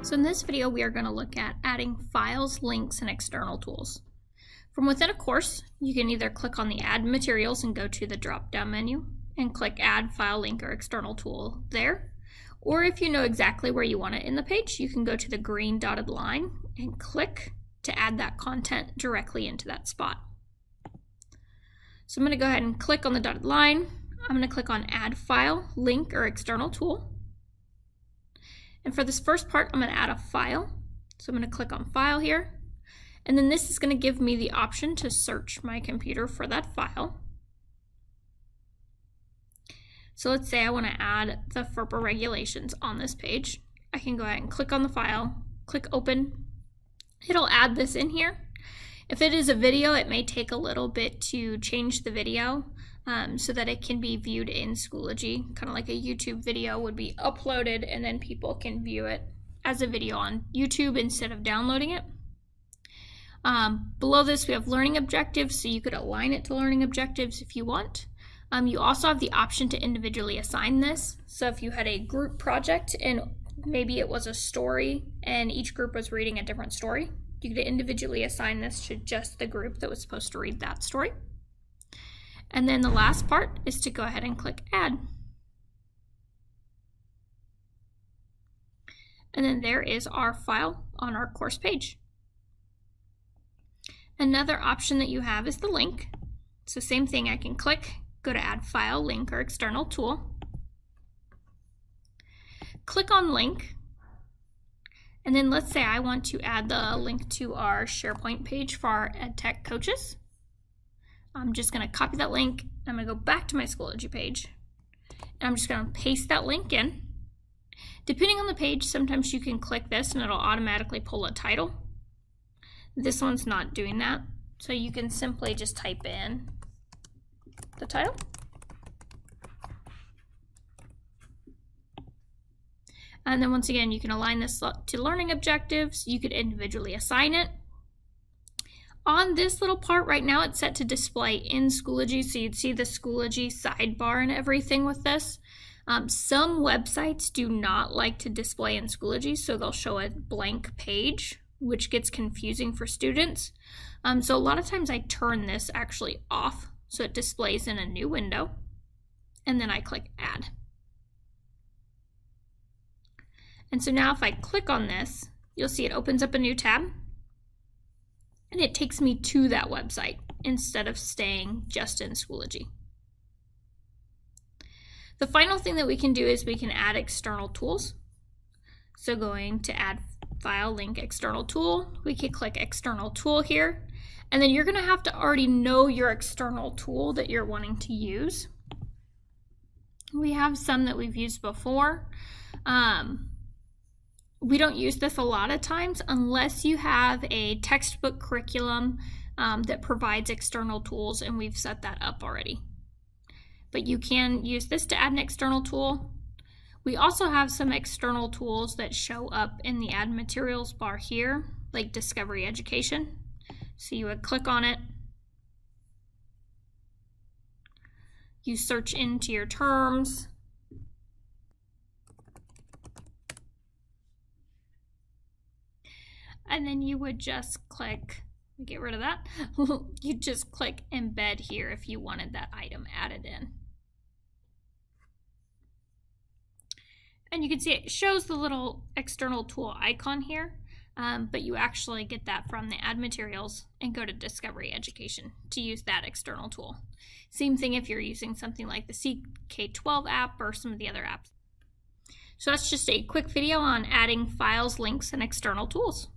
So in this video, we are going to look at adding files, links, and external tools. From within a course, you can either click on the Add Materials and go to the drop-down menu and click Add File, Link, or External Tool there. Or if you know exactly where you want it in the page, you can go to the green dotted line and click to add that content directly into that spot. So I'm going to go ahead and click on the dotted line. I'm going to click on Add File, Link, or External Tool. And for this first part, I'm going to add a file. So I'm going to click on File here. And then this is going to give me the option to search my computer for that file. So let's say I want to add the FERPA regulations on this page. I can go ahead and click on the file, click Open. It'll add this in here. If it is a video, it may take a little bit to change the video so that it can be viewed in Schoology, kind of like a YouTube video would be uploaded and then people can view it as a video on YouTube instead of downloading it. Below this we have learning objectives, so you could align it to learning objectives if you want. You also have the option to individually assign this. So if you had a group project and maybe it was a story and each group was reading a different story, you could individually assign this to just the group that was supposed to read that story. And then the last part is to go ahead and click Add. And then there is our file on our course page. Another option that you have is the link. So same thing, I can click, go to Add File, Link, or External Tool. Click on Link. And then let's say I want to add the link to our SharePoint page for our EdTech coaches. I'm just going to copy that link. I'm going to go back to my Schoology page. And I'm just going to paste that link in. Depending on the page, sometimes you can click this and it'll automatically pull a title. This one's not doing that. So you can simply just type in the title. And then once again, you can align this to learning objectives. You could individually assign it. On this little part right now, it's set to display in Schoology, so you'd see the Schoology sidebar and everything with this. Some websites do not like to display in Schoology, so they'll show a blank page, which gets confusing for students. So a lot of times I turn this actually off, so it displays in a new window, and then I click Add. And so now if I click on this, you'll see it opens up a new tab. And it takes me to that website instead of staying just in Schoology. The final thing that we can do is we can add external tools. So going to Add File, Link, External Tool, we can click External Tool here. And then you're going to have to already know your external tool that you're wanting to use. We have some that we've used before. We don't use this a lot of times unless you have a textbook curriculum that provides external tools, and we've set that up already. But you can use this to add an external tool. We also have some external tools that show up in the Add Materials bar here, like Discovery Education. So you would click on it. You search into your terms. And then you would just click, get rid of that, you just click Embed here if you wanted that item added in. And you can see it shows the little external tool icon here, but you actually get that from the Add Materials and go to Discovery Education to use that external tool. Same thing if you're using something like the CK12 app or some of the other apps. So that's just a quick video on adding files, links, and external tools.